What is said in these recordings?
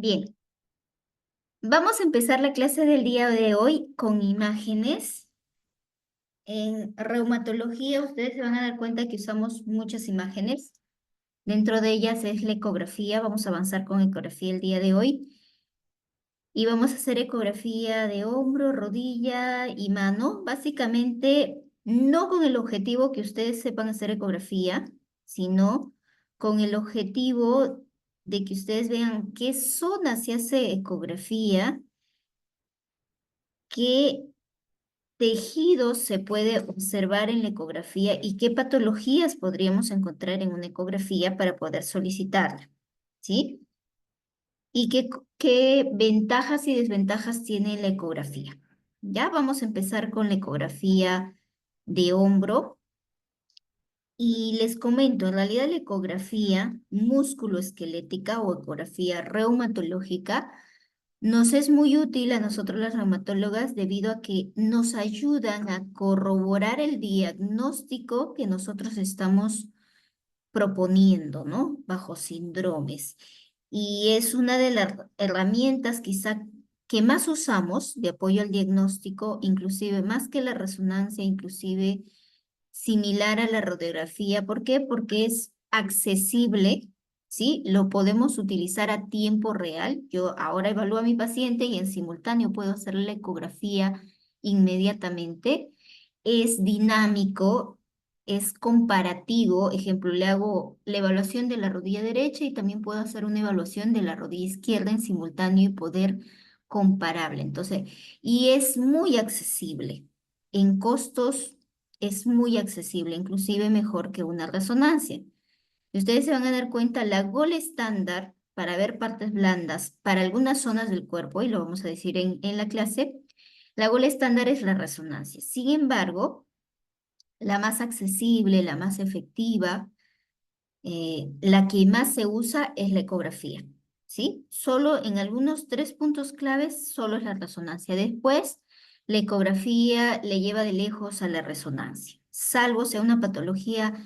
Bien, vamos a empezar la clase del día de hoy con imágenes. En reumatología ustedes se van a dar cuenta que usamos muchas imágenes. Dentro de ellas es la ecografía. Vamos a avanzar con ecografía el día de hoy. Y vamos a hacer ecografía de hombro, rodilla y mano. Básicamente, no con el objetivo que ustedes sepan hacer ecografía, sino con el objetivo de que ustedes vean qué zona se hace ecografía, qué tejidos se puede observar en la ecografía y qué patologías podríamos encontrar en una ecografía para poder solicitarla, ¿sí? Y qué ventajas y desventajas tiene la ecografía. Ya vamos a empezar con la ecografía de hombro. Y les comento, en realidad la ecografía musculoesquelética o ecografía reumatológica nos es muy útil a nosotros las reumatólogas debido a que nos ayudan a corroborar el diagnóstico que nosotros estamos proponiendo, ¿no? Bajo síndromes. Y es una de las herramientas quizá que más usamos de apoyo al diagnóstico, inclusive más que la resonancia, inclusive similar a la radiografía. ¿Por qué? Porque es accesible, ¿sí? Lo podemos utilizar a tiempo real. Yo ahora evalúo a mi paciente y en simultáneo puedo hacer la ecografía inmediatamente. Es dinámico, es comparativo. Ejemplo, le hago la evaluación de la rodilla derecha y también puedo hacer una evaluación de la rodilla izquierda en simultáneo y poder comparable. Entonces, y es muy accesible. En costos es muy accesible, inclusive mejor que una resonancia. Y ustedes se van a dar cuenta, la gol estándar para ver partes blandas para algunas zonas del cuerpo, y lo vamos a decir en la clase, la gol estándar es la resonancia. Sin embargo, la más accesible, la más efectiva, la que más se usa es la ecografía, ¿sí? Solo en algunos 3 puntos claves, solo es la resonancia. Después, la ecografía le lleva de lejos a la resonancia, salvo sea una patología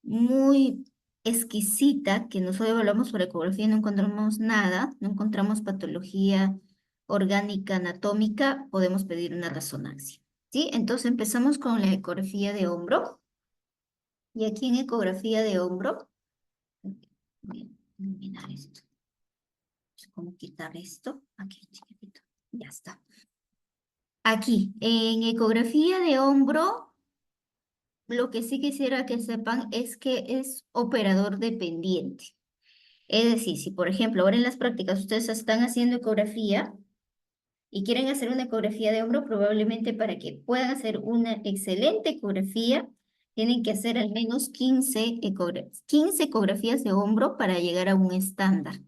muy exquisita, que nosotros evaluamos por ecografía y no encontramos nada, no encontramos patología orgánica, anatómica, podemos pedir una resonancia, ¿sí? Entonces empezamos con la ecografía de hombro. Y aquí en ecografía de hombro, voy a eliminar esto. ¿Cómo quitar esto? Aquí, chiquitito. Ya está. Aquí, en ecografía de hombro, lo que sí quisiera que sepan es que es operador dependiente. Es decir, si por ejemplo ahora en las prácticas ustedes están haciendo ecografía y quieren hacer una ecografía de hombro, probablemente para que puedan hacer una excelente ecografía, tienen que hacer al menos 15 ecografías de hombro para llegar a un estándar.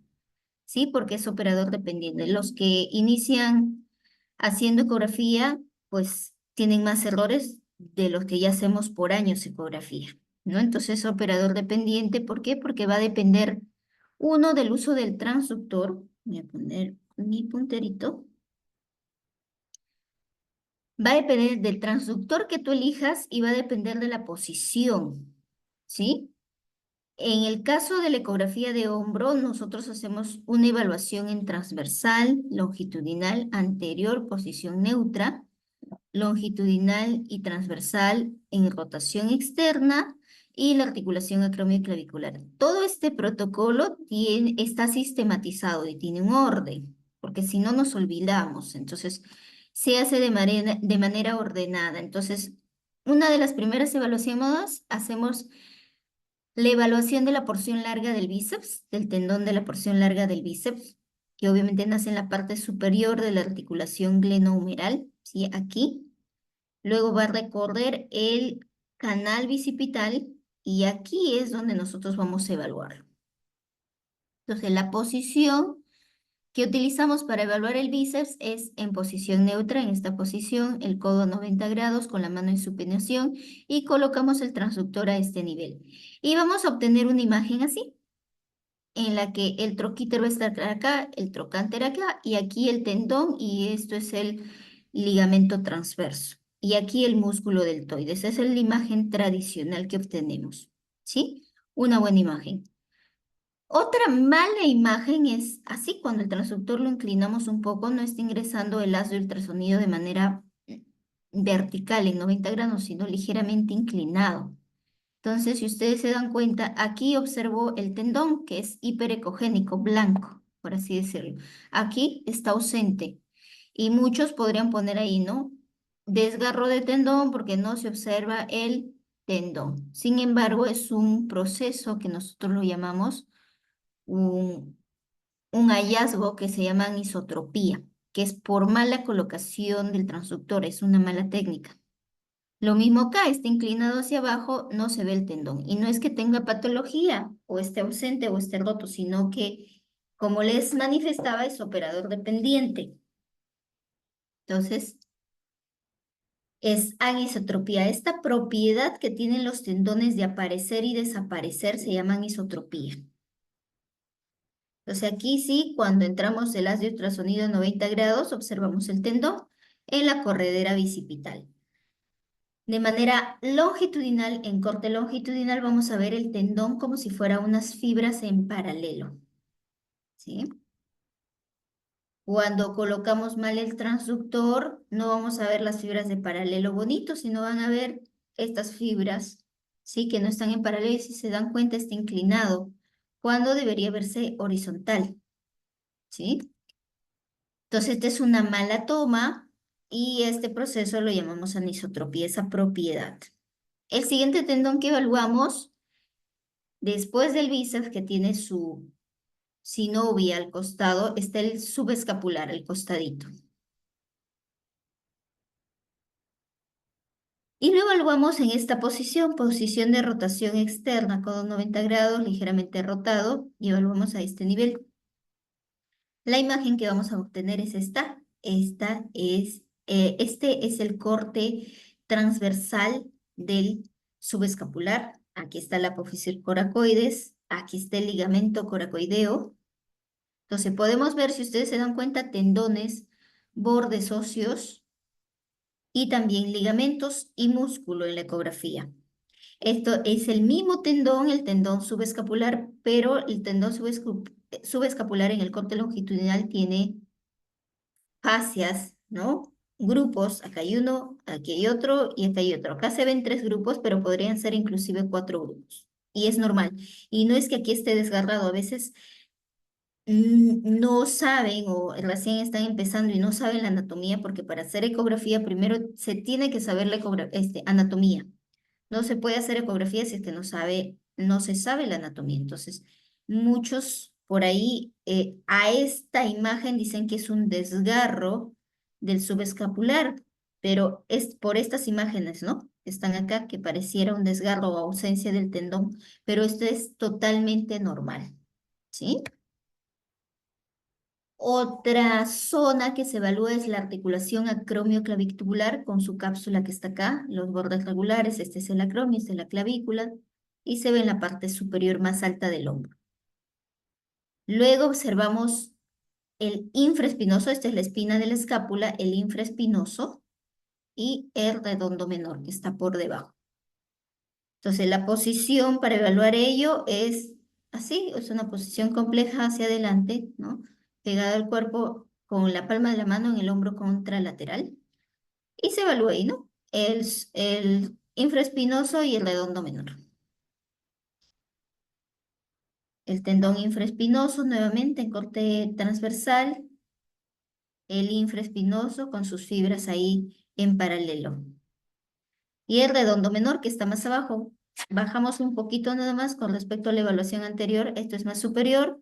¿Sí? Porque es operador dependiente. Los que inician haciendo ecografía, pues tienen más errores de los que ya hacemos por años ecografía, ¿no? Entonces, es operador dependiente, ¿por qué? Porque va a depender, uno, del uso del transductor. Voy a poner mi punterito. Va a depender del transductor que tú elijas y va a depender de la posición, ¿sí? En el caso de la ecografía de hombro, nosotros hacemos una evaluación en transversal, longitudinal, anterior, posición neutra, longitudinal y transversal en rotación externa y la articulación acromioclavicular. Todo este protocolo está sistematizado y tiene un orden, porque si no nos olvidamos. Entonces, se hace de manera ordenada. Entonces, una de las primeras evaluaciones hacemos la evaluación de la porción larga del bíceps, del tendón de la porción larga del bíceps, que obviamente nace en la parte superior de la articulación glenohumeral, ¿sí? Aquí. Luego va a recorrer el canal bicipital y aquí es donde nosotros vamos a evaluar. Entonces, la posición que utilizamos para evaluar el bíceps es en posición neutra. En esta posición, el codo a 90 grados con la mano en supinación y colocamos el transductor a este nivel. Y vamos a obtener una imagen así, en la que el troquíter va a estar acá, el trocánter acá, y aquí el tendón, y esto es el ligamento transverso. Y aquí el músculo deltoides. Esa es la imagen tradicional que obtenemos, ¿sí? Una buena imagen. Otra mala imagen es así, cuando el transductor lo inclinamos un poco, no está ingresando el haz de ultrasonido de manera vertical en 90 grados, sino ligeramente inclinado. Entonces, si ustedes se dan cuenta, aquí observo el tendón, que es hiperecogénico, blanco, por así decirlo. Aquí está ausente. Y muchos podrían poner ahí, ¿no? Desgarro de tendón porque no se observa el tendón. Sin embargo, es un proceso que nosotros lo llamamos un, un hallazgo que se llama anisotropía, que es por mala colocación del transductor, es una mala técnica. Lo mismo acá, está inclinado hacia abajo, no se ve el tendón. Y no es que tenga patología o esté ausente o esté roto, sino que, como les manifestaba, es operador dependiente. Entonces, es anisotropía. Esta propiedad que tienen los tendones de aparecer y desaparecer se llama anisotropía. Entonces, aquí sí, cuando entramos el haz de ultrasonido en 90 grados, observamos el tendón en la corredera bicipital. De manera longitudinal, en corte longitudinal, vamos a ver el tendón como si fuera unas fibras en paralelo, ¿sí? Cuando colocamos mal el transductor, no vamos a ver las fibras de paralelo bonito, sino van a ver estas fibras, ¿sí? Que no están en paralelo y si se dan cuenta está inclinado, cuando debería verse horizontal, ¿sí? Entonces, esta es una mala toma y este proceso lo llamamos anisotropía, esa propiedad. El siguiente tendón que evaluamos después del bíceps, que tiene su sinovia al costado, está el subescapular, el costadito. Y lo evaluamos en esta posición, posición de rotación externa, codo 90 grados, ligeramente rotado, y evaluamos a este nivel. La imagen que vamos a obtener es esta. Este es el corte transversal del subescapular. Aquí está la apófisis coracoides, aquí está el ligamento coracoideo. Entonces podemos ver, si ustedes se dan cuenta, tendones, bordes óseos y también ligamentos y músculo en la ecografía. Esto es el mismo tendón, el tendón subescapular, pero el tendón subescapular en el corte longitudinal tiene fascias, ¿no? Grupos, acá hay uno, aquí hay otro y acá hay otro. Acá se ven 3 grupos, pero podrían ser inclusive 4 grupos. Y es normal. Y no es que aquí esté desgarrado, a veces no saben o recién están empezando y no saben la anatomía, porque para hacer ecografía primero se tiene que saber la anatomía. No se puede hacer ecografía si es que no se sabe la anatomía. Entonces, muchos por ahí a esta imagen dicen que es un desgarro del subescapular, pero es por estas imágenes, ¿no? Que están acá, que pareciera un desgarro o ausencia del tendón, pero esto es totalmente normal, ¿sí? Otra zona que se evalúa es la articulación acromioclavicular con su cápsula que está acá, los bordes regulares, este es el acromio, esta es la clavícula, y se ve en la parte superior más alta del hombro. Luego observamos el infraespinoso, esta es la espina de la escápula, el infraespinoso y el redondo menor que está por debajo. Entonces la posición para evaluar ello es así, es una posición compleja hacia adelante, ¿no? Pegada al cuerpo con la palma de la mano en el hombro contralateral. Y se evalúa ahí, ¿no? El infraespinoso y el redondo menor. El tendón infraespinoso nuevamente en corte transversal, el infraespinoso con sus fibras ahí en paralelo. Y el redondo menor que está más abajo. Bajamos un poquito nada más con respecto a la evaluación anterior. Esto es más superior.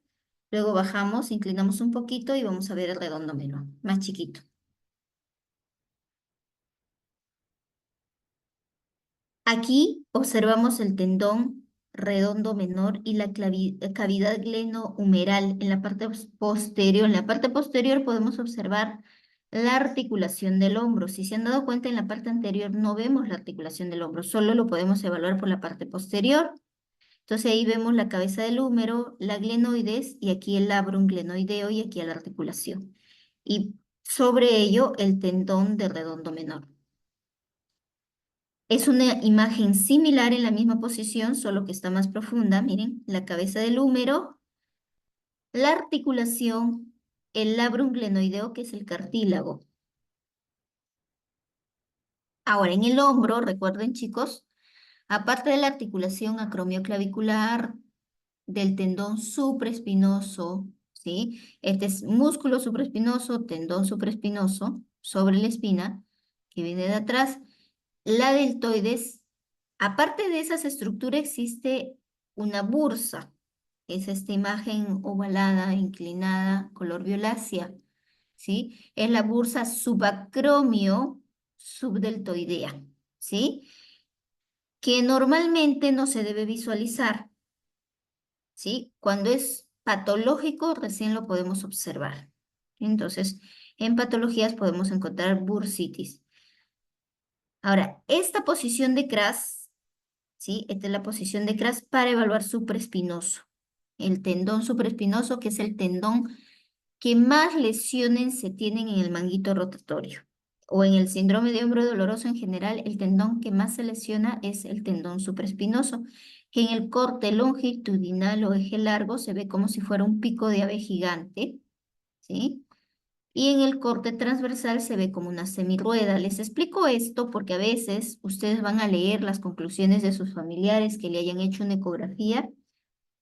Luego bajamos, inclinamos un poquito y vamos a ver el redondo menor, más chiquito. Aquí observamos el tendón redondo menor y la cavidad glenohumeral en la parte posterior. En la parte posterior podemos observar la articulación del hombro. Si se han dado cuenta, en la parte anterior no vemos la articulación del hombro, solo lo podemos evaluar por la parte posterior. Entonces ahí vemos la cabeza del húmero, la glenoides y aquí el labrum glenoideo y aquí la articulación. Y sobre ello el tendón de redondo menor. Es una imagen similar en la misma posición, solo que está más profunda. Miren, la cabeza del húmero, la articulación, el labrum glenoideo, que es el cartílago. Ahora, en el hombro, recuerden chicos, aparte de la articulación acromioclavicular, del tendón supraespinoso, ¿sí? Este es músculo supraespinoso, tendón supraespinoso sobre la espina, que viene de atrás. La deltoides, aparte de esas estructuras, existe una bursa. Es esta imagen ovalada, inclinada, color violácea, ¿sí? Es la bursa subacromio subdeltoidea, ¿sí? Que normalmente no se debe visualizar, ¿sí? Cuando es patológico, recién lo podemos observar. Entonces, en patologías podemos encontrar bursitis. Ahora, esta posición de Kras, ¿sí? Esta es la posición de Kras para evaluar supraespinoso. El tendón supraespinoso, que es el tendón que más lesiones se tienen en el manguito rotatorio. O en el síndrome de hombro doloroso en general, el tendón que más se lesiona es el tendón supraespinoso, que en el corte longitudinal o eje largo se ve como si fuera un pico de ave gigante, ¿sí? Y en el corte transversal se ve como una semirrueda. Les explico esto porque a veces ustedes van a leer las conclusiones de sus familiares que le hayan hecho una ecografía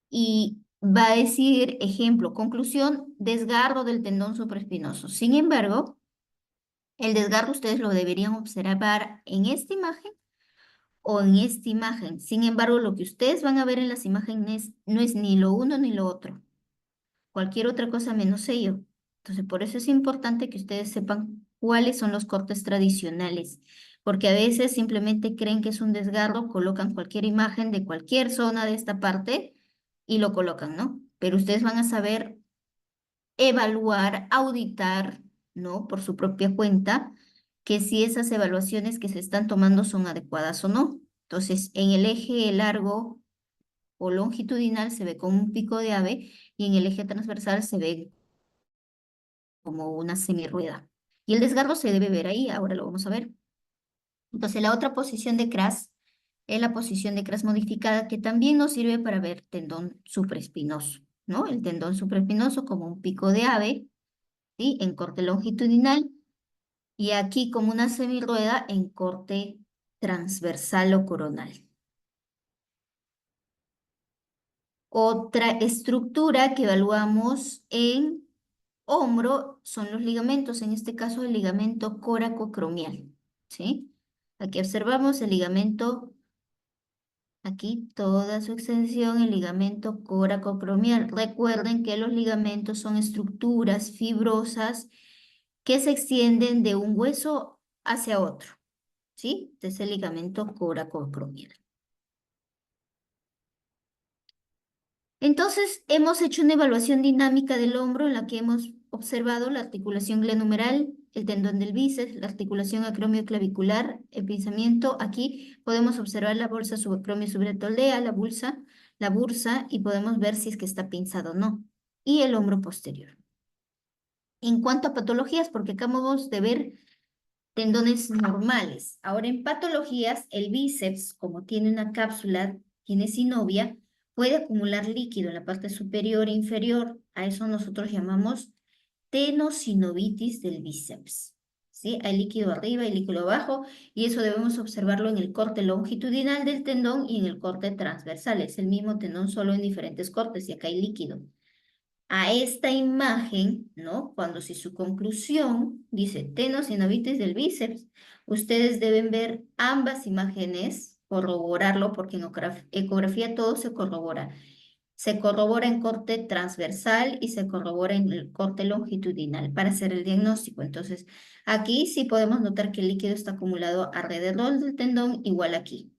y va a decir, ejemplo, conclusión, desgarro del tendón supraespinoso. Sin embargo, el desgarro ustedes lo deberían observar en esta imagen o en esta imagen. Sin embargo, lo que ustedes van a ver en las imágenes no es ni lo uno ni lo otro. Cualquier otra cosa menos ello. Entonces, por eso es importante que ustedes sepan cuáles son los cortes tradicionales, porque a veces simplemente creen que es un desgarro, colocan cualquier imagen de cualquier zona de esta parte y lo colocan, ¿no? Pero ustedes van a saber evaluar, auditar, ¿no? Por su propia cuenta, que si esas evaluaciones que se están tomando son adecuadas o no. Entonces, en el eje largo o longitudinal se ve como un pico de ave y en el eje transversal se ve como una semirrueda. Y el desgarro se debe ver ahí, ahora lo vamos a ver. Entonces, la otra posición de Kras es la posición de Kras modificada, que también nos sirve para ver tendón supraespinoso, ¿no? El tendón supraespinoso como un pico de ave, ¿sí? En corte longitudinal, y aquí como una semirrueda en corte transversal o coronal. Otra estructura que evaluamos en hombro son los ligamentos, en este caso el ligamento coracocromial, ¿sí? Aquí observamos el ligamento, aquí toda su extensión, el ligamento coracocromial. Recuerden que los ligamentos son estructuras fibrosas que se extienden de un hueso hacia otro, ¿sí? Este es el ligamento coracocromial. Entonces, hemos hecho una evaluación dinámica del hombro en la que hemos observado la articulación glenumeral, el tendón del bíceps, la articulación acromioclavicular, el pinzamiento. Aquí podemos observar la bolsa subacromio subretoldea, la bursa, y podemos ver si es que está pinzado o no. Y el hombro posterior. En cuanto a patologías, porque acabamos de ver tendones normales. Ahora, en patologías, el bíceps, como tiene una cápsula, tiene sinovia, puede acumular líquido en la parte superior e inferior. A eso nosotros llamamos tenosinovitis del bíceps. ¿Sí? Hay líquido arriba y líquido abajo, y eso debemos observarlo en el corte longitudinal del tendón y en el corte transversal. Es el mismo tendón, solo en diferentes cortes, y acá hay líquido a esta imagen, ¿no? Cuando si su conclusión dice tenosinovitis del bíceps, ustedes deben ver ambas imágenes, corroborarlo, porque en ecografía todo se corrobora. Se corrobora en corte transversal y se corrobora en el corte longitudinal para hacer el diagnóstico. Entonces, aquí sí podemos notar que el líquido está acumulado alrededor del tendón, igual aquí.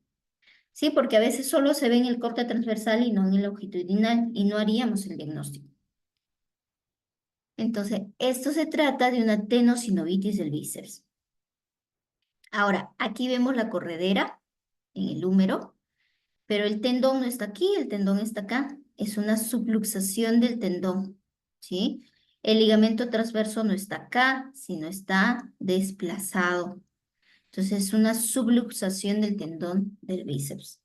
Sí, porque a veces solo se ve en el corte transversal y no en el longitudinal, y no haríamos el diagnóstico. Entonces, esto se trata de una tenosinovitis del bíceps. Ahora, aquí vemos la corredera en el húmero, pero el tendón no está aquí, el tendón está acá. Es una subluxación del tendón, ¿sí? El ligamento transverso no está acá, sino está desplazado. Entonces, es una subluxación del tendón del bíceps.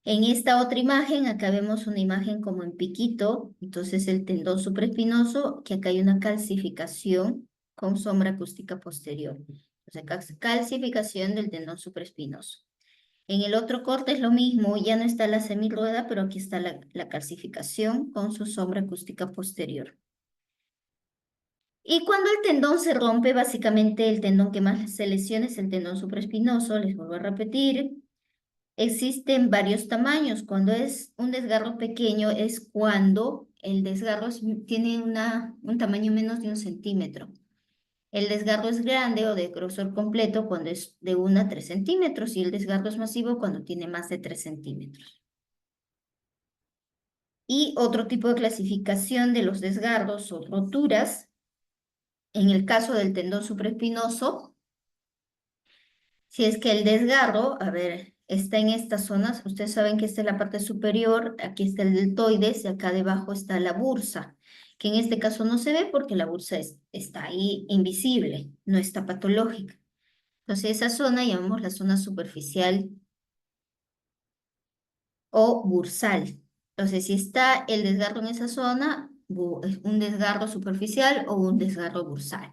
En esta otra imagen, acá vemos una imagen como en piquito, entonces el tendón supraespinoso, que acá hay una calcificación con sombra acústica posterior. Entonces, calcificación del tendón supraespinoso. En el otro corte es lo mismo, ya no está la semirrueda, pero aquí está la calcificación con su sombra acústica posterior. Y cuando el tendón se rompe, básicamente el tendón que más se lesiona es el tendón supraespinoso, les vuelvo a repetir. Existen varios tamaños. Cuando es un desgarro pequeño es cuando el desgarro tiene un tamaño menos de 1 centímetro. El desgarro es grande o de grosor completo cuando es de 1 a 3 centímetros y el desgarro es masivo cuando tiene más de 3 centímetros. Y otro tipo de clasificación de los desgarros o roturas, en el caso del tendón supraespinoso, si es que el desgarro, a ver, está en estas zonas, ustedes saben que esta es la parte superior, aquí está el deltoides y acá debajo está la bursa, que en este caso no se ve porque la bursa está ahí invisible, no está patológica. Entonces esa zona llamamos la zona superficial o bursal. Entonces si está el desgarro en esa zona, es un desgarro superficial o un desgarro bursal,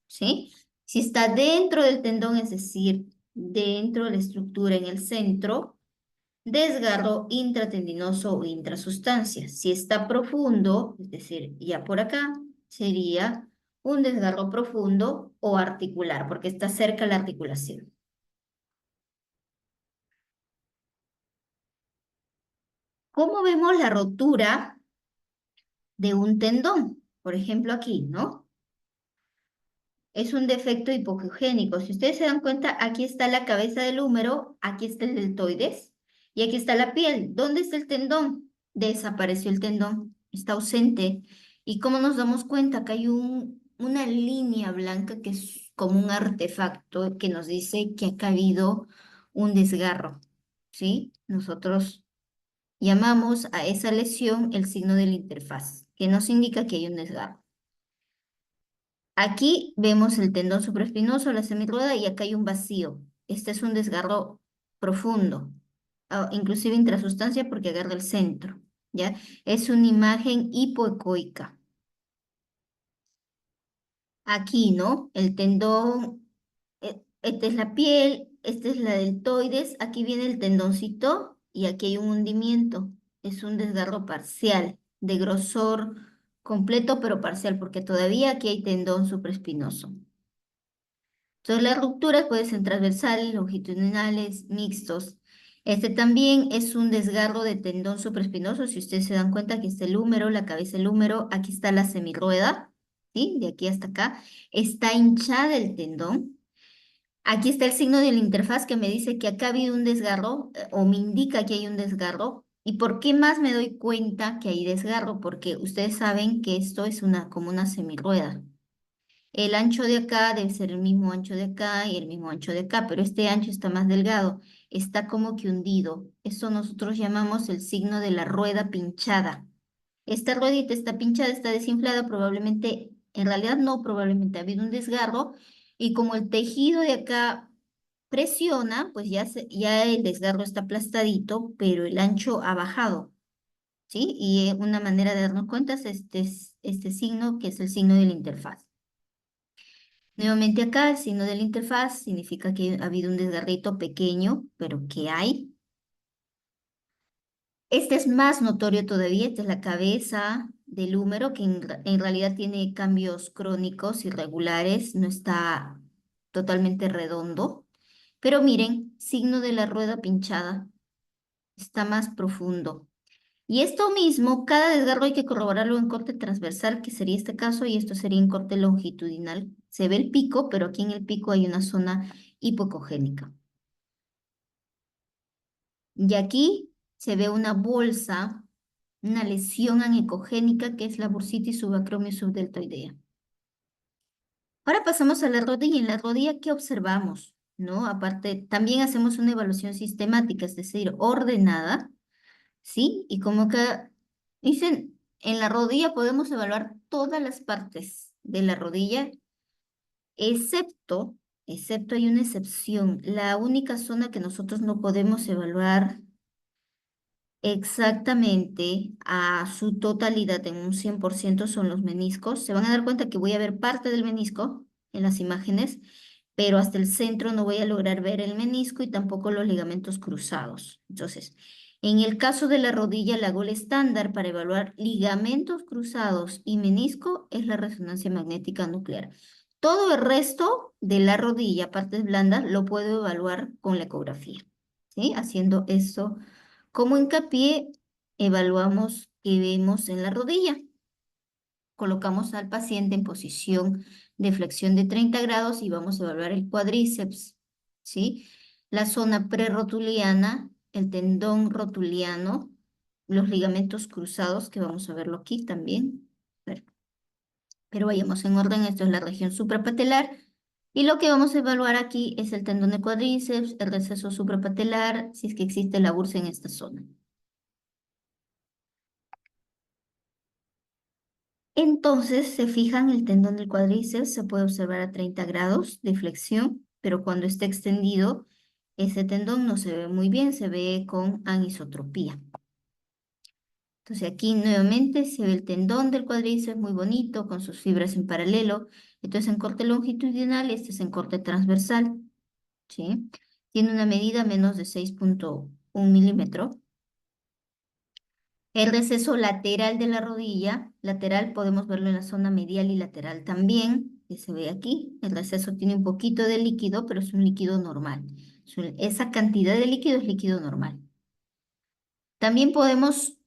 ¿sí? Si está dentro del tendón, es decir, dentro de la estructura en el centro, desgarro intratendinoso o intrasustancia. Si está profundo, es decir, ya por acá, sería un desgarro profundo o articular, porque está cerca la articulación. ¿Cómo vemos la rotura de un tendón? Por ejemplo, aquí, ¿no? Es un defecto hipogénico. Si ustedes se dan cuenta, aquí está la cabeza del húmero, aquí está el deltoides y aquí está la piel. ¿Dónde está el tendón? Desapareció el tendón, está ausente. ¿Y cómo nos damos cuenta? Que hay una línea blanca que es como un artefacto que nos dice que acá ha habido un desgarro, ¿sí? Nosotros llamamos a esa lesión el signo de la interfaz, que nos indica que hay un desgarro. Aquí vemos el tendón supraespinoso, la semirrueda, y acá hay un vacío. Este es un desgarro profundo, inclusive intrasustancia porque agarra el centro, ¿ya? Es una imagen hipoecoica. Aquí, ¿no? El tendón, esta es la piel, esta es la deltoides, aquí viene el tendoncito y aquí hay un hundimiento. Es un desgarro parcial, de grosor completo pero parcial, porque todavía aquí hay tendón supraespinoso. Entonces, las rupturas pueden ser transversales, longitudinales, mixtos. Este también es un desgarro de tendón supraespinoso. Si ustedes se dan cuenta, aquí está el húmero, la cabeza del húmero, aquí está la semirrueda, ¿sí? De aquí hasta acá. Está hinchada el tendón. Aquí está el signo de la interfaz que me dice que acá ha habido un desgarro o me indica que hay un desgarro. ¿Y por qué más me doy cuenta que hay desgarro? Porque ustedes saben que esto es como una semirrueda. El ancho de acá debe ser el mismo ancho de acá y el mismo ancho de acá, pero este ancho está más delgado, está como que hundido. Eso nosotros llamamos el signo de la rueda pinchada. Esta ruedita está pinchada, está desinflada, probablemente, en realidad no, probablemente ha habido un desgarro y como el tejido de acá presiona, pues ya el desgarro está aplastadito, pero el ancho ha bajado, ¿sí? Y una manera de darnos cuenta es este signo que es el signo de la interfaz. Nuevamente acá, el signo de la interfaz significa que ha habido un desgarrito pequeño, pero que hay. Este es más notorio todavía, esta es la cabeza del húmero, que en realidad tiene cambios crónicos irregulares, no está totalmente redondo. Pero miren, signo de la rueda pinchada, está más profundo. Y esto mismo, cada desgarro hay que corroborarlo en corte transversal, que sería este caso, y esto sería en corte longitudinal. Se ve el pico, pero aquí en el pico hay una zona hipocogénica. Y aquí se ve una bolsa, una lesión anecogénica, que es la bursitis subacromio subdeltoidea. Ahora pasamos a la rodilla. En la rodilla, ¿qué observamos? ¿No? Aparte, también hacemos una evaluación sistemática, es decir, ordenada, ¿sí? Y como que dicen, en la rodilla podemos evaluar todas las partes de la rodilla, excepto, hay una excepción, la única zona que nosotros no podemos evaluar exactamente a su totalidad, en un 100% son los meniscos. Se van a dar cuenta que voy a ver parte del menisco en las imágenes, pero hasta el centro no voy a lograr ver el menisco y tampoco los ligamentos cruzados. Entonces, en el caso de la rodilla, la gola estándar para evaluar ligamentos cruzados y menisco es la resonancia magnética nuclear. Todo el resto de la rodilla, partes blandas, lo puedo evaluar con la ecografía, ¿sí? Haciendo eso como hincapié, evaluamos qué vemos en la rodilla. Colocamos al paciente en posición de flexión de 30 grados y vamos a evaluar el cuádriceps, ¿sí? La zona prerrotuliana, el tendón rotuliano, los ligamentos cruzados, que vamos a verlo aquí también. A ver, pero vayamos en orden, esto es la región suprapatelar. Y lo que vamos a evaluar aquí es el tendón de cuádriceps, el receso suprapatelar, si es que existe la bursa en esta zona. Entonces, se fijan, el tendón del cuádriceps se puede observar a 30 grados de flexión, pero cuando está extendido, ese tendón no se ve muy bien, se ve con anisotropía. Entonces, aquí nuevamente se ve el tendón del cuádriceps muy bonito, con sus fibras en paralelo. Entonces, en corte longitudinal, este es en corte transversal, ¿sí? Tiene una medida menos de 6,1 milímetros. El receso lateral de la rodilla, lateral podemos verlo en la zona medial y lateral también, que se ve aquí. El receso tiene un poquito de líquido, pero es un líquido normal. Esa cantidad de líquido es líquido normal. También podemos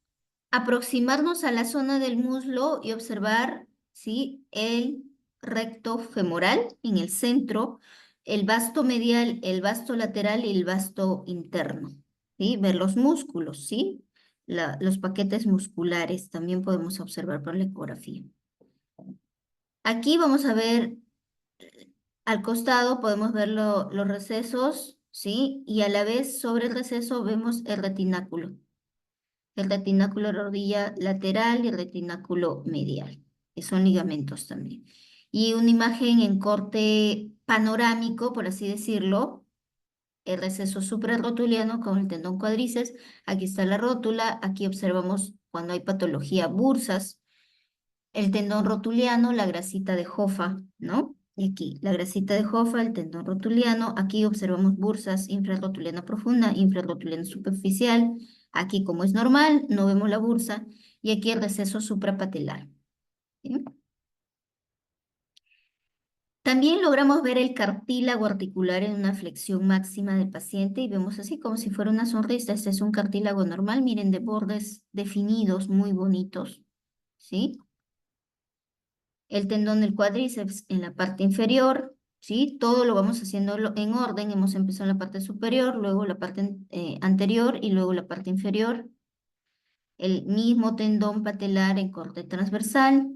aproximarnos a la zona del muslo y observar, ¿sí?, el recto femoral en el centro, el vasto medial, el vasto lateral y el vasto interno, ¿sí? Ver los músculos, ¿sí? Los paquetes musculares también podemos observar por la ecografía. Aquí vamos a ver al costado, podemos ver los recesos, ¿sí? Y a la vez sobre el receso vemos el retináculo rodilla lateral y el retináculo medial, que son ligamentos también. Y una imagen en corte panorámico, por así decirlo, el receso suprarrotuliano con el tendón cuádriceps. Aquí está la rótula, aquí observamos cuando hay patología bursas, el tendón rotuliano, la grasita de Hoffa, ¿no? Y aquí, la grasita de Hoffa, el tendón rotuliano. Aquí observamos bursas infrarrotuliana profunda, infrarrotuliana superficial. Aquí, como es normal, no vemos la bursa. Y aquí el receso suprapatelar, ¿sí? También logramos ver el cartílago articular en una flexión máxima del paciente y vemos así como si fuera una sonrisa. Este es un cartílago normal, miren, de bordes definidos, muy bonitos, ¿sí? El tendón del cuádriceps en la parte inferior, ¿sí? Todo lo vamos haciendo en orden. Hemos empezado en la parte superior, luego la parte anterior y luego la parte inferior. El mismo tendón patelar en corte transversal,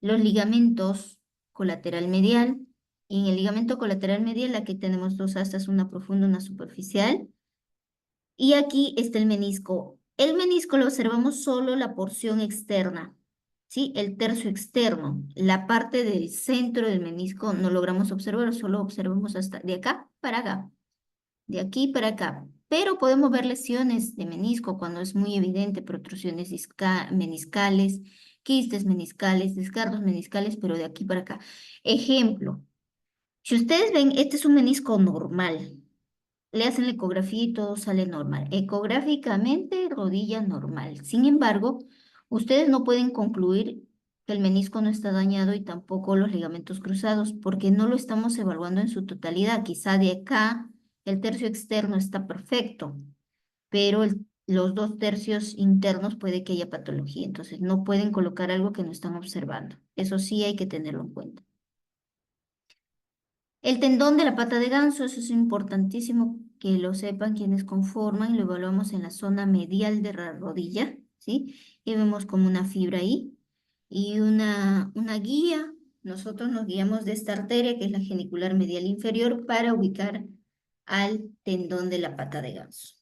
los ligamentos colateral medial. Y en el ligamento colateral medial aquí tenemos dos astas, una profunda, una superficial. Y aquí está el menisco. El menisco lo observamos solo la porción externa, ¿sí? El tercio externo. La parte del centro del menisco no logramos observar, solo observamos hasta de acá para acá, de aquí para acá. Pero podemos ver lesiones de menisco cuando es muy evidente, protrusiones meniscales, quistes meniscales, desgarros meniscales, pero de aquí para acá. Ejemplo, si ustedes ven, este es un menisco normal. Le hacen la ecografía y todo sale normal. Ecográficamente, rodilla normal. Sin embargo, ustedes no pueden concluir que el menisco no está dañado y tampoco los ligamentos cruzados, porque no lo estamos evaluando en su totalidad. Quizá de acá el tercio externo está perfecto, pero los dos tercios internos puede que haya patología. Entonces, no pueden colocar algo que no están observando. Eso sí hay que tenerlo en cuenta. El tendón de la pata de ganso, eso es importantísimo que lo sepan quienes conforman, lo evaluamos en la zona medial de la rodilla, ¿sí? Y vemos como una fibra ahí y una guía. Nosotros nos guiamos de esta arteria, que es la genicular medial inferior, para ubicar al tendón de la pata de ganso.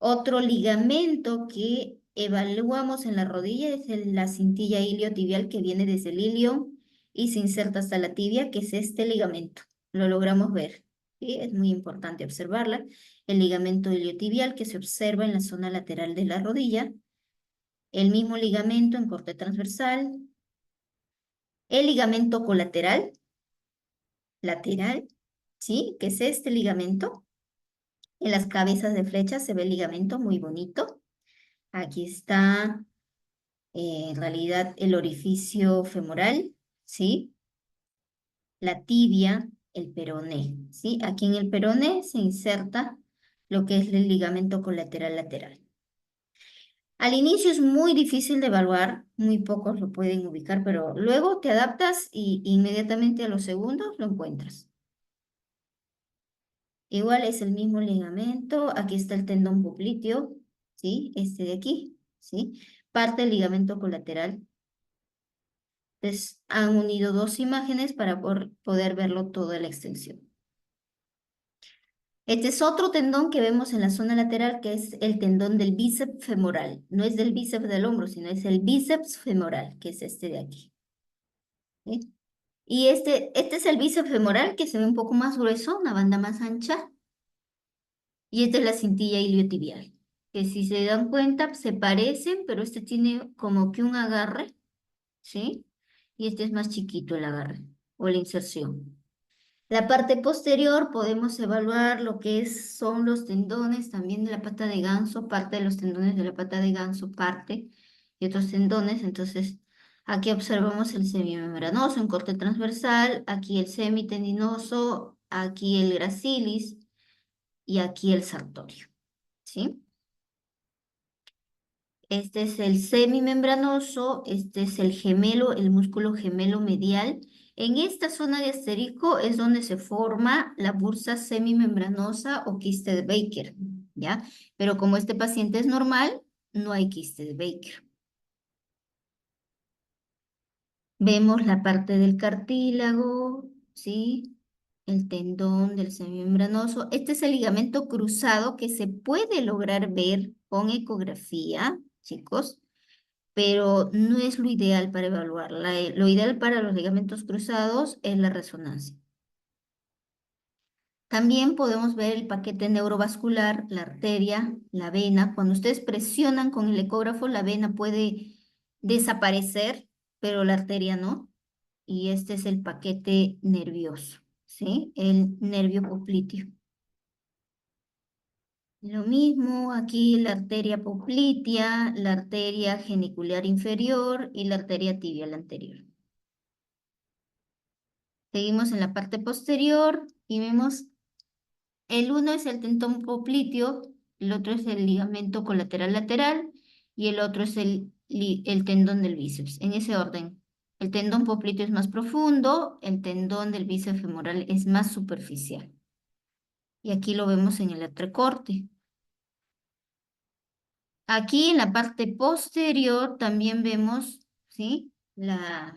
Otro ligamento que evaluamos en la rodilla es la cintilla iliotibial, que viene desde el ilio y se inserta hasta la tibia, que es este ligamento. Lo logramos ver. ¿sí? Es muy importante observarla. El ligamento iliotibial que se observa en la zona lateral de la rodilla, el mismo ligamento en corte transversal, el ligamento colateral, lateral, ¿sí? Que es este ligamento. En las cabezas de flecha se ve el ligamento muy bonito. Aquí está, en realidad, el orificio femoral, ¿sí? La tibia, el peroné, ¿sí? Aquí en el peroné se inserta lo que es el ligamento colateral lateral. Al inicio es muy difícil de evaluar, muy pocos lo pueden ubicar, pero luego te adaptas y inmediatamente a los segundos lo encuentras. Igual es el mismo ligamento, aquí está el tendón popliteo, ¿sí? Este de aquí, ¿sí? Parte del ligamento colateral. Entonces, han unido dos imágenes para poder verlo toda la extensión. Este es otro tendón que vemos en la zona lateral, que es el tendón del bíceps femoral. No es del bíceps del hombro, sino es el bíceps femoral, que es este de aquí, ¿sí? Y este es el bíceps femoral, que se ve un poco más grueso, una banda más ancha. Y esta es la cintilla iliotibial, que si se dan cuenta se parecen, pero este tiene como que un agarre, ¿sí? Y este es más chiquito el agarre o la inserción. La parte posterior podemos evaluar lo que son los tendones también de la pata de ganso, parte de los tendones de la pata de ganso, parte y otros tendones. Entonces, aquí observamos el semimembranoso en corte transversal, aquí el semitendinoso, aquí el gracilis y aquí el sartorio, ¿sí? Este es el semimembranoso, este es el gemelo, el músculo gemelo medial. En esta zona de asterisco es donde se forma la bursa semimembranosa o quiste de Baker, ¿ya? Pero como este paciente es normal, no hay quiste de Baker. Vemos la parte del cartílago, ¿sí? El tendón del semimembranoso. Este es el ligamento cruzado que se puede lograr ver con ecografía, chicos, pero no es lo ideal para evaluar. Lo ideal para los ligamentos cruzados es la resonancia. También podemos ver el paquete neurovascular, la arteria, la vena. Cuando ustedes presionan con el ecógrafo, la vena puede desaparecer, pero la arteria no. Y este es el paquete nervioso, ¿sí? El nervio popliteo. Lo mismo aquí la arteria poplitea, la arteria genicular inferior y la arteria tibial anterior. Seguimos en la parte posterior y vemos el uno es el tendón popliteo, el otro es el ligamento colateral lateral y el otro es el tendón del bíceps. En ese orden, el tendón popliteo es más profundo, el tendón del bíceps femoral es más superficial. Y aquí lo vemos en el entrecorte. Aquí en la parte posterior también vemos, ¿sí? La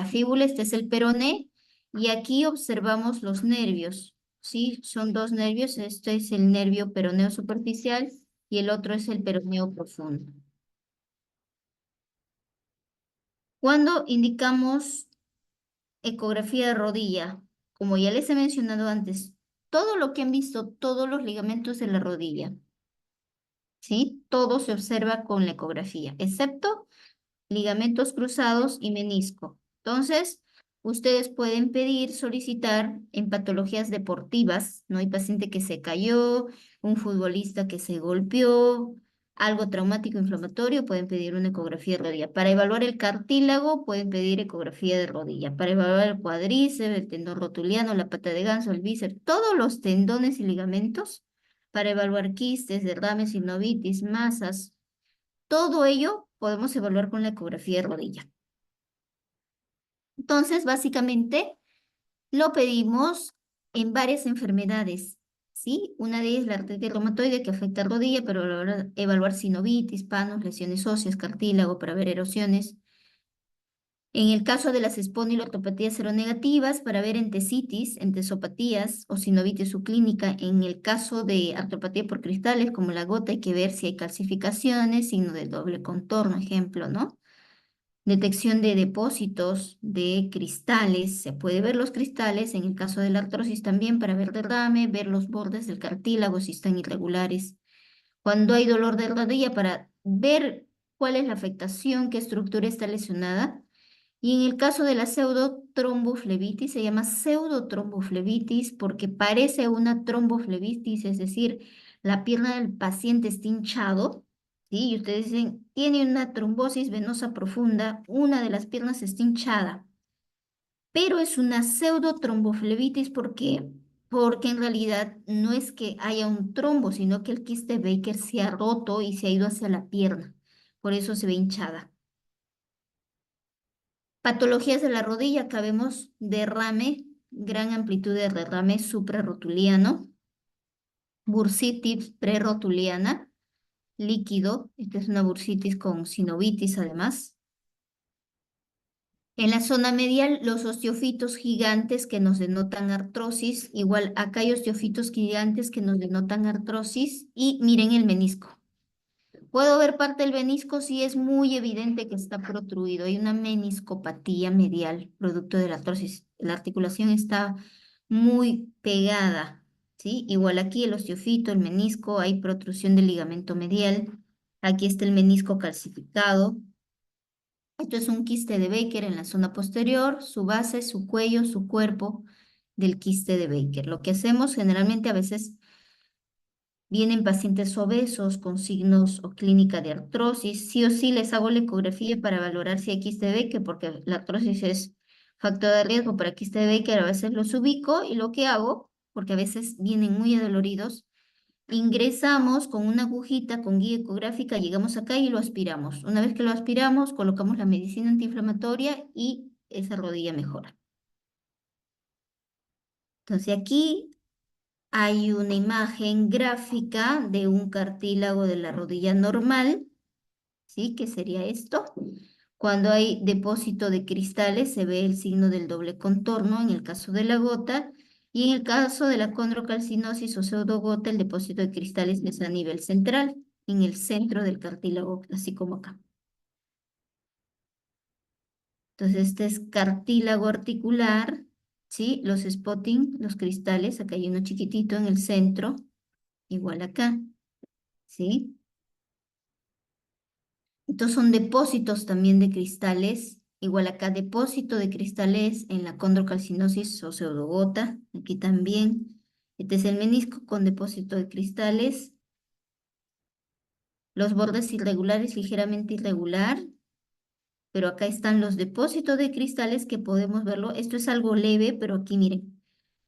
fíbula, este es el peroné, y aquí observamos los nervios, ¿sí? Son dos nervios, este es el nervio peroneo superficial y el otro es el peroneo profundo. Cuando indicamos ecografía de rodilla, como ya les he mencionado antes, todo lo que han visto, todos los ligamentos de la rodilla, ¿sí? Todo se observa con la ecografía, excepto ligamentos cruzados y menisco. Entonces, ustedes pueden pedir, solicitar en patologías deportivas, ¿no? Hay paciente que se cayó, un futbolista que se golpeó, algo traumático inflamatorio, pueden pedir una ecografía de rodilla. Para evaluar el cartílago, pueden pedir ecografía de rodilla. Para evaluar el cuádriceps, el tendón rotuliano, la pata de ganso, el bíceps, todos los tendones y ligamentos, para evaluar quistes, derrames, sinovitis, masas, todo ello podemos evaluar con la ecografía de rodilla. Entonces, básicamente, lo pedimos en varias enfermedades, ¿sí? Una de ellas es la artritis reumatoide que afecta a rodilla, pero a la hora de evaluar sinovitis, panos, lesiones óseas, cartílago para ver erosiones. En el caso de las espondilortopatías seronegativas, para ver entesitis, entesopatías o sinovitis subclínica. En el caso de artropatía por cristales, como la gota, hay que ver si hay calcificaciones, signo de doble contorno, ejemplo, ¿no? Detección de depósitos de cristales. Se puede ver los cristales en el caso de la artrosis también para ver derrame, ver los bordes del cartílago si están irregulares. Cuando hay dolor de rodilla para ver cuál es la afectación, qué estructura está lesionada. Y en el caso de la pseudotromboflebitis, se llama pseudotromboflebitis porque parece una tromboflebitis, es decir, la pierna del paciente está hinchado, ¿sí? Y ustedes dicen, tiene una trombosis venosa profunda, una de las piernas está hinchada, pero es una pseudotromboflebitis porque en realidad no es que haya un trombo, sino que el quiste Baker se ha roto y se ha ido hacia la pierna, por eso se ve hinchada. Patologías de la rodilla, acá vemos derrame, gran amplitud de derrame suprarrotuliano, bursitis prerrotuliana, líquido, esta es una bursitis con sinovitis además. En la zona medial, los osteofitos gigantes que nos denotan artrosis, igual acá hay osteofitos gigantes que nos denotan artrosis y miren el menisco. Puedo ver parte del menisco si es muy evidente que está protruido. Hay una meniscopatía medial, producto de la artrosis. La articulación está muy pegada, ¿sí? Igual aquí el osteofito, el menisco, hay protrusión del ligamento medial. Aquí está el menisco calcificado. Esto es un quiste de Baker en la zona posterior, su base, su cuello, su cuerpo del quiste de Baker. Lo que hacemos generalmente a veces vienen pacientes obesos con signos o clínica de artrosis. Sí o sí les hago la ecografía para valorar si hay quiste de Baker, porque la artrosis es factor de riesgo para quiste de Baker. A veces los ubico y lo que hago, porque a veces vienen muy adoloridos, ingresamos con una agujita con guía ecográfica, llegamos acá y lo aspiramos. Una vez que lo aspiramos, colocamos la medicina antiinflamatoria y esa rodilla mejora. Entonces aquí hay una imagen gráfica de un cartílago de la rodilla normal, ¿sí? ¿Qué sería esto? Cuando hay depósito de cristales se ve el signo del doble contorno en el caso de la gota y en el caso de la condrocalcinosis o pseudogota el depósito de cristales es a nivel central, en el centro del cartílago, así como acá. Entonces este es cartílago articular, ¿sí? Los spotting, los cristales, acá hay uno chiquitito en el centro, igual acá. ¿Sí? Estos son depósitos también de cristales, igual acá depósito de cristales en la condrocalcinosis o pseudogota, aquí también. Este es el menisco con depósito de cristales, los bordes irregulares, ligeramente irregular, pero acá están los depósitos de cristales que podemos verlo. Esto es algo leve, pero aquí miren,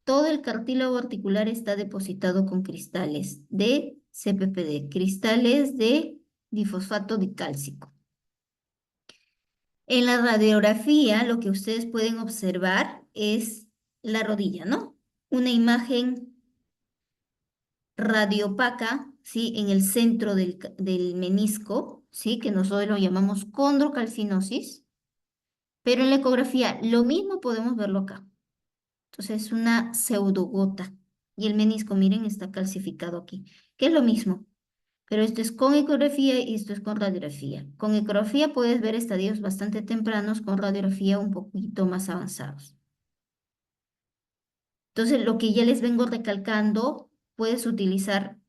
todo el cartílago articular está depositado con cristales de CPPD, cristales de difosfato dicálcico. En la radiografía, lo que ustedes pueden observar es la rodilla, ¿no? Una imagen radiopaca, ¿sí? En el centro del menisco, ¿sí? Que nosotros lo llamamos condrocalcinosis, pero en la ecografía lo mismo podemos verlo acá. Entonces es una pseudogota y el menisco, miren, está calcificado aquí, que es lo mismo. Pero esto es con ecografía y esto es con radiografía. Con ecografía puedes ver estadios bastante tempranos, con radiografía un poquito más avanzados. Entonces, lo que ya les vengo recalcando, puedes utilizar,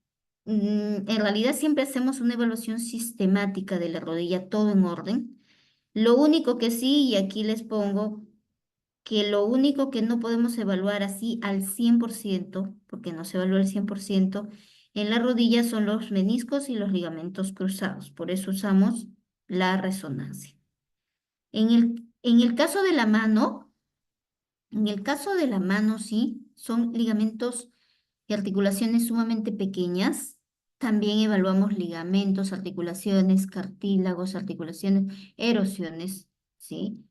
en realidad siempre hacemos una evaluación sistemática de la rodilla, todo en orden. Lo único que sí, y aquí les pongo que lo único que no podemos evaluar así al 100%, porque no se evalúa al 100%, en la rodilla son los meniscos y los ligamentos cruzados. Por eso usamos la resonancia. En el caso de la mano, en el caso de la mano, sí, son ligamentos y articulaciones sumamente pequeñas. También evaluamos ligamentos, articulaciones, cartílagos, articulaciones, erosiones, ¿sí?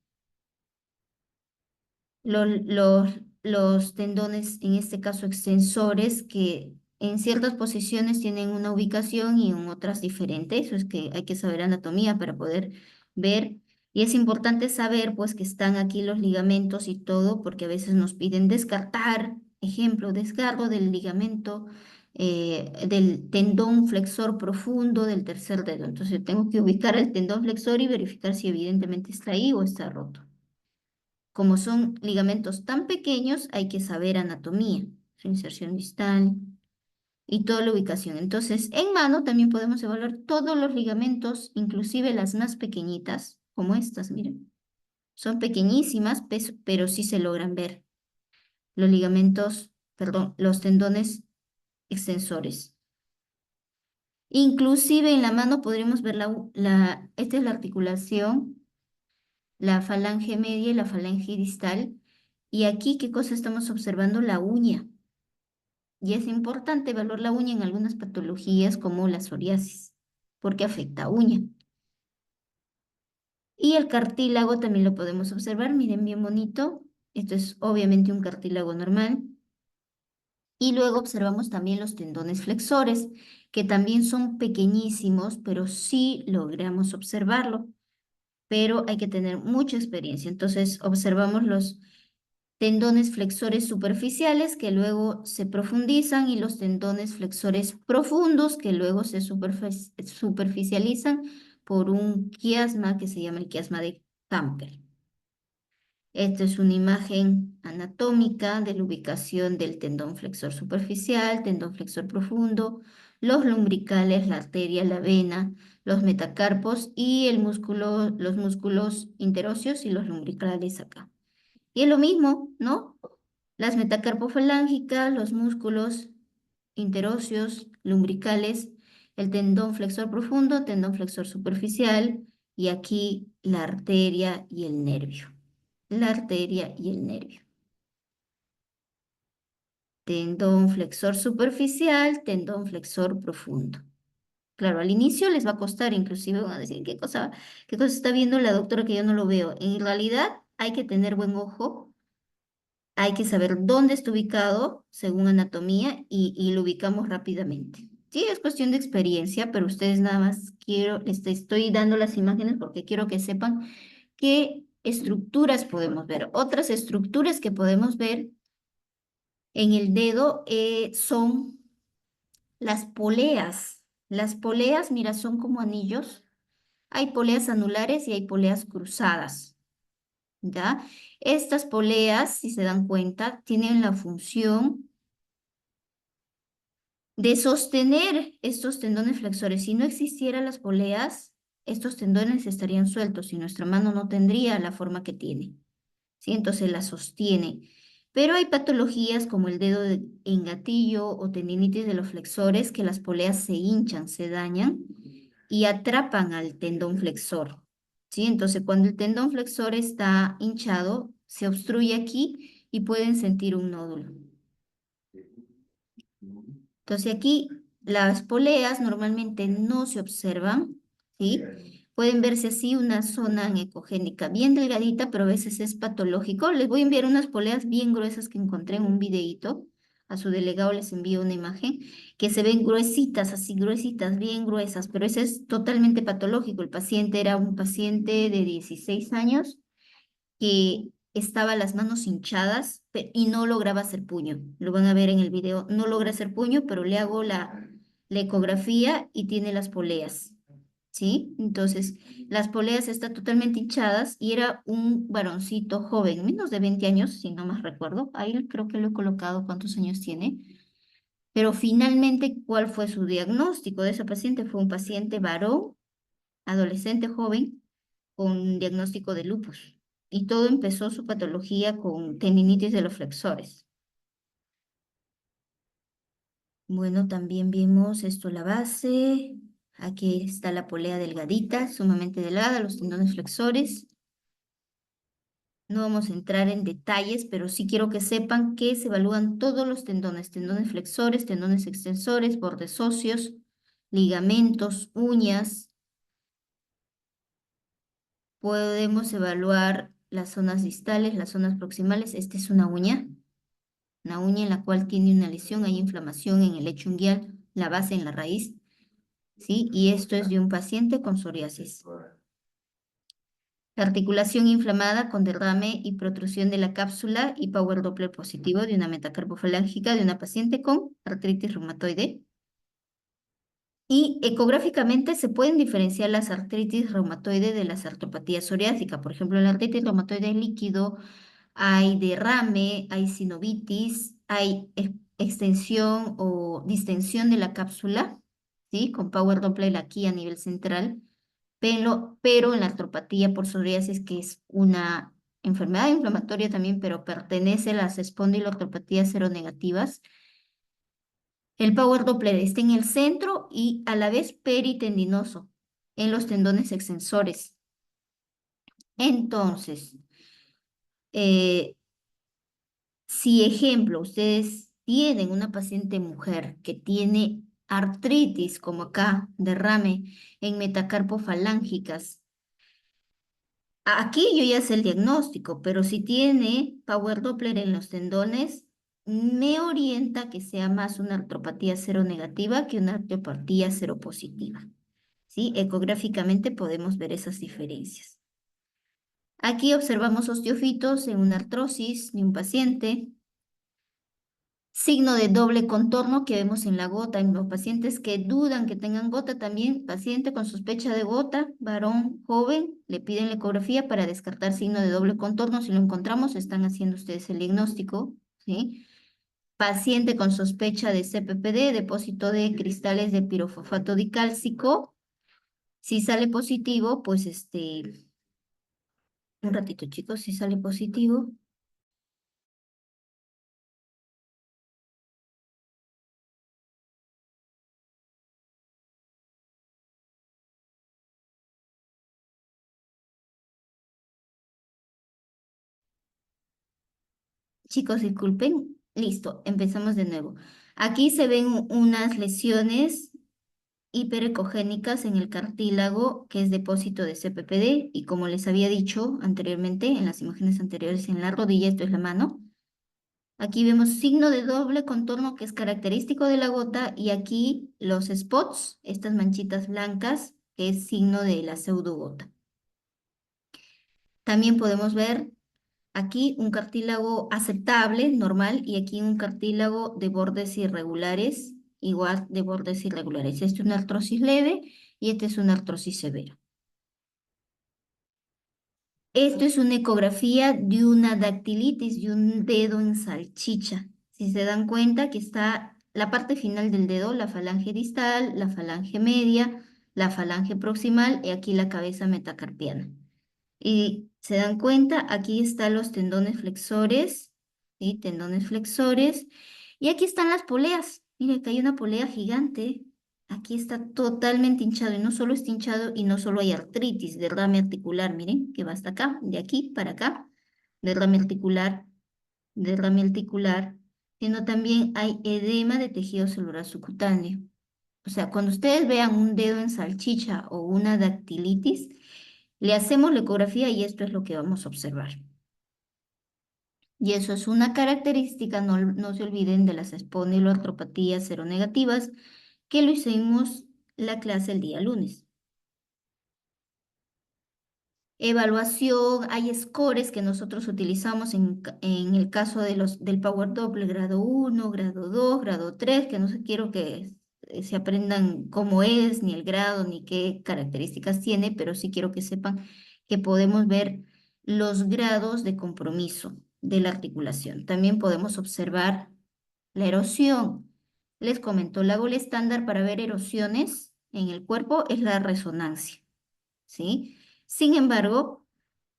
Los tendones, en este caso extensores, que en ciertas posiciones tienen una ubicación y en otras diferente. Eso es que hay que saber anatomía para poder ver. Y es importante saber, pues, que están aquí los ligamentos y todo, porque a veces nos piden descartar, ejemplo, desgarro del ligamento del tendón flexor profundo del tercer dedo. Entonces tengo que ubicar el tendón flexor y verificar si evidentemente está ahí o está roto. Como son ligamentos tan pequeños, hay que saber anatomía, su inserción distal y toda la ubicación. Entonces, en mano también podemos evaluar todos los ligamentos, inclusive las más pequeñitas, como estas, miren. Son pequeñísimas, pero sí se logran ver. Los ligamentos, perdón, los tendones extensores. Inclusive en la mano podríamos ver esta es la articulación, la falange media y la falange distal. Y aquí, ¿qué cosa estamos observando? La uña. Y es importante evaluar la uña en algunas patologías como la psoriasis, porque afecta a uña. Y el cartílago también lo podemos observar, miren bien bonito. Esto es obviamente un cartílago normal. Y luego observamos también los tendones flexores, que también son pequeñísimos, pero sí logramos observarlo. Pero hay que tener mucha experiencia. Entonces observamos los tendones flexores superficiales que luego se profundizan y los tendones flexores profundos que luego se superficializan por un quiasma que se llama el quiasma de Campbell. Esta es una imagen anatómica de la ubicación del tendón flexor superficial, tendón flexor profundo, los lumbricales, la arteria, la vena, los metacarpos y el músculo, los músculos interóseos y los lumbricales acá. Y es lo mismo, ¿no? Las metacarpofalángicas, los músculos interóseos, lumbricales, el tendón flexor profundo, tendón flexor superficial y aquí la arteria y el nervio. La arteria y el nervio. Tendón flexor superficial, tendón flexor profundo. Claro, al inicio les va a costar, inclusive van a decir, qué cosa está viendo la doctora que yo no lo veo? En realidad hay que tener buen ojo, hay que saber dónde está ubicado según anatomía y lo ubicamos rápidamente. Sí, es cuestión de experiencia, pero ustedes nada más les estoy dando las imágenes porque quiero que sepan qué estructuras podemos ver. Otras estructuras que podemos ver en el dedo son las poleas. Las poleas, mira, son como anillos. Hay poleas anulares y hay poleas cruzadas, ¿ya? Estas poleas, si se dan cuenta, tienen la función de sostener estos tendones flexores. Si no existieran las poleas, estos tendones estarían sueltos y nuestra mano no tendría la forma que tiene. ¿Sí? Entonces la sostiene. Pero hay patologías como el dedo en gatillo o tendinitis de los flexores que las poleas se hinchan, se dañan y atrapan al tendón flexor. ¿Sí? Entonces cuando el tendón flexor está hinchado, se obstruye aquí y pueden sentir un nódulo. Entonces aquí las poleas normalmente no se observan, ¿sí? Pueden verse así una zona ecogénica bien delgadita, pero a veces es patológico. Les voy a enviar unas poleas bien gruesas que encontré en un videíto. A su delegado les envío una imagen que se ven gruesitas, así gruesitas, bien gruesas, pero ese es totalmente patológico. El paciente era un paciente de 16 años que estaba las manos hinchadas y no lograba hacer puño. Lo van a ver en el video. No logra hacer puño, pero le hago la ecografía y tiene las poleas. ¿Sí? Entonces, las poleas están totalmente hinchadas y era un varoncito joven, menos de 20 años, si no más recuerdo. Ahí creo que lo he colocado cuántos años tiene. Pero finalmente, ¿cuál fue su diagnóstico de ese paciente? Fue un paciente varón, adolescente joven, con diagnóstico de lupus. Y todo empezó su patología con tendinitis de los flexores. Bueno, también vimos esto, la base. Aquí está la polea delgadita, sumamente delgada, los tendones flexores. No vamos a entrar en detalles, pero sí quiero que sepan que se evalúan todos los tendones, tendones flexores, tendones extensores, bordes óseos, ligamentos, uñas. Podemos evaluar las zonas distales, las zonas proximales. Esta es una uña en la cual tiene una lesión, hay inflamación en el lecho unguial, la base en la raíz, ¿sí? Y esto es de un paciente con psoriasis. Articulación inflamada con derrame y protrusión de la cápsula y Power Doppler positivo de una metacarpofalángica de una paciente con artritis reumatoide. Y ecográficamente se pueden diferenciar las artritis reumatoide de las artropatías psoriásicas. Por ejemplo, en la artritis reumatoide líquido hay derrame, hay sinovitis, hay extensión o distensión de la cápsula, ¿sí? Con Power Doppler aquí a nivel central, pero en la artropatía por psoriasis, que es una enfermedad inflamatoria también, pero pertenece a las espondiloartropatías seronegativas, el Power Doppler está en el centro y a la vez peritendinoso en los tendones extensores. Entonces, eh, si ejemplo, ustedes tienen una paciente mujer que tiene artritis, como acá, derrame en metacarpofalángicas, aquí yo ya sé el diagnóstico, pero si tiene Power Doppler en los tendones, me orienta que sea más una artropatía seronegativa que una artropatía seropositiva. ¿Sí? Ecográficamente podemos ver esas diferencias. Aquí observamos osteofitos en una artrosis de un paciente. Signo de doble contorno que vemos en la gota, en los pacientes que dudan que tengan gota también, paciente con sospecha de gota, varón joven, le piden la ecografía para descartar signo de doble contorno. Si lo encontramos, están haciendo ustedes el diagnóstico, ¿sí? Paciente con sospecha de CPPD, depósito de cristales de pirofosfato dicálcico. Si sale positivo, pues un ratito chicos, si sale positivo. Chicos, disculpen. Listo, empezamos de nuevo. Aquí se ven unas lesiones hiperecogénicas en el cartílago, que es depósito de CPPD, y como les había dicho anteriormente, en las imágenes anteriores en la rodilla, esto es la mano. Aquí vemos signo de doble contorno que es característico de la gota, y aquí los spots, estas manchitas blancas, que es signo de la pseudogota. También podemos ver aquí un cartílago aceptable, normal, y aquí un cartílago de bordes irregulares, igual de bordes irregulares. Esta es una artrosis leve y esta es una artrosis severa. Esto es una ecografía de una dactilitis, de un dedo en salchicha. Si se dan cuenta que está la parte final del dedo, la falange distal, la falange media, la falange proximal y aquí la cabeza metacarpiana. Y se dan cuenta, aquí están los tendones flexores, ¿sí? Tendones flexores. Y aquí están las poleas. Mire, que hay una polea gigante. Aquí está totalmente hinchado. Y no solo está hinchado y no solo hay artritis, derrame articular. Miren, que va hasta acá, de aquí para acá. Derrame articular, sino también hay edema de tejido celular subcutáneo. O sea, cuando ustedes vean un dedo en salchicha o una dactilitis, le hacemos la ecografía y esto es lo que vamos a observar. Y eso es una característica, no se olviden de las espondiloartropatías seronegativas, que lo hicimos la clase el día lunes. Evaluación, hay scores que nosotros utilizamos en el caso de del Power Doppler grado 1, grado 2, grado 3, que no sé, quiero que se aprendan cómo es, ni el grado, ni qué características tiene, pero sí quiero que sepan que podemos ver los grados de compromiso de la articulación. También podemos observar la erosión. Les comento, la gola estándar para ver erosiones en el cuerpo es la resonancia, ¿sí? Sin embargo,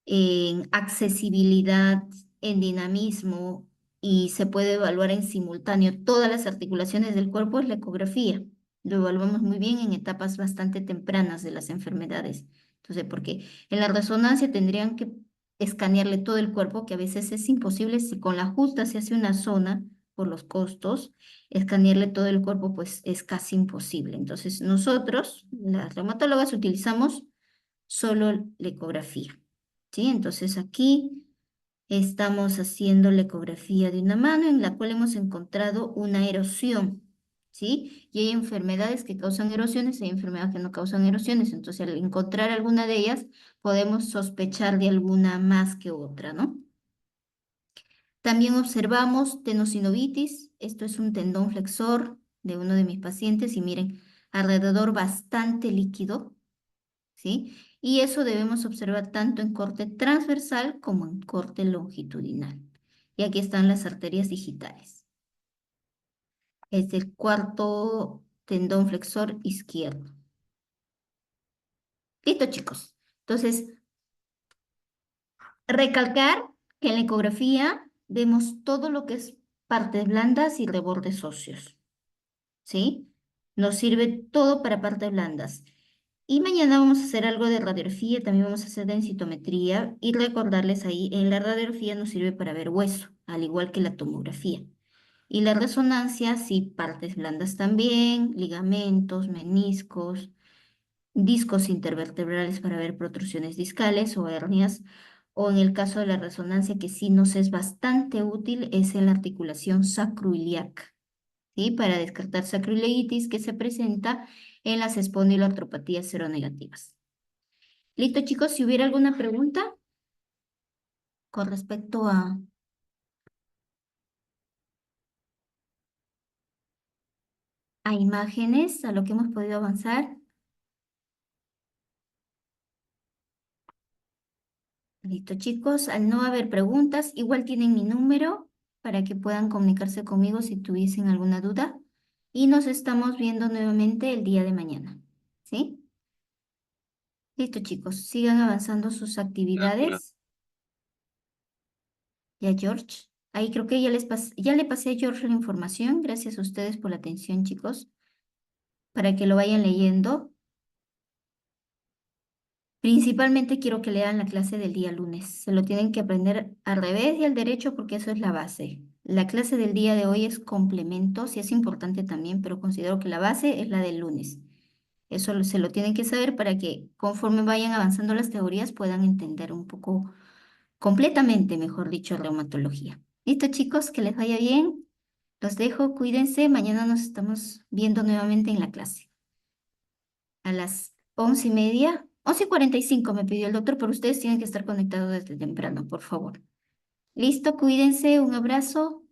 en accesibilidad, en dinamismo, y se puede evaluar en simultáneo todas las articulaciones del cuerpo, es la ecografía. Lo evaluamos muy bien en etapas bastante tempranas de las enfermedades. Entonces, porque en la resonancia tendrían que escanearle todo el cuerpo, que a veces es imposible si con la justa se hace una zona por los costos, escanearle todo el cuerpo pues es casi imposible. Entonces, nosotros, las reumatólogas, utilizamos solo la ecografía, ¿sí? Entonces aquí estamos haciendo la ecografía de una mano en la cual hemos encontrado una erosión, ¿sí? Y hay enfermedades que causan erosiones, hay enfermedades que no causan erosiones. Entonces, al encontrar alguna de ellas, podemos sospechar de alguna más que otra, ¿no? También observamos tenosinovitis. Esto es un tendón flexor de uno de mis pacientes y miren, alrededor bastante líquido, ¿sí? Y eso debemos observar tanto en corte transversal como en corte longitudinal. Y aquí están las arterias digitales. Es el cuarto tendón flexor izquierdo. Listo, chicos. Entonces, recalcar que en la ecografía vemos todo lo que es partes blandas y rebordes óseos, ¿sí? Nos sirve todo para partes blandas. Y mañana vamos a hacer algo de radiografía, también vamos a hacer densitometría y recordarles ahí, en la radiografía nos sirve para ver hueso, al igual que la tomografía. Y la resonancia, sí, partes blandas también, ligamentos, meniscos, discos intervertebrales para ver protrusiones discales o hernias, o en el caso de la resonancia que sí nos es bastante útil es en la articulación sacroiliaca, ¿sí? Para descartar sacroileitis que se presenta en las espondiloartropatías seronegativas. Listo, chicos, si hubiera alguna pregunta con respecto a imágenes, a lo que hemos podido avanzar. Listo, chicos. Al no haber preguntas, igual tienen mi número para que puedan comunicarse conmigo si tuviesen alguna duda. Y nos estamos viendo nuevamente el día de mañana. ¿Sí? Listo, chicos. Sigan avanzando sus actividades. Ya, George. Ahí creo que ya le pasé a George la información. Gracias a ustedes por la atención, chicos, para que lo vayan leyendo. Principalmente quiero que lean la clase del día lunes. Se lo tienen que aprender al revés y al derecho porque eso es la base. La clase del día de hoy es complemento, sí es importante también, pero considero que la base es la del lunes. Eso se lo tienen que saber para que conforme vayan avanzando las teorías puedan entender un poco, completamente, mejor dicho, reumatología. Listo, chicos, que les vaya bien. Los dejo, cuídense. Mañana nos estamos viendo nuevamente en la clase a las 11:30, 11:45 me pidió el doctor, pero ustedes tienen que estar conectados desde temprano, por favor. Listo, cuídense, un abrazo.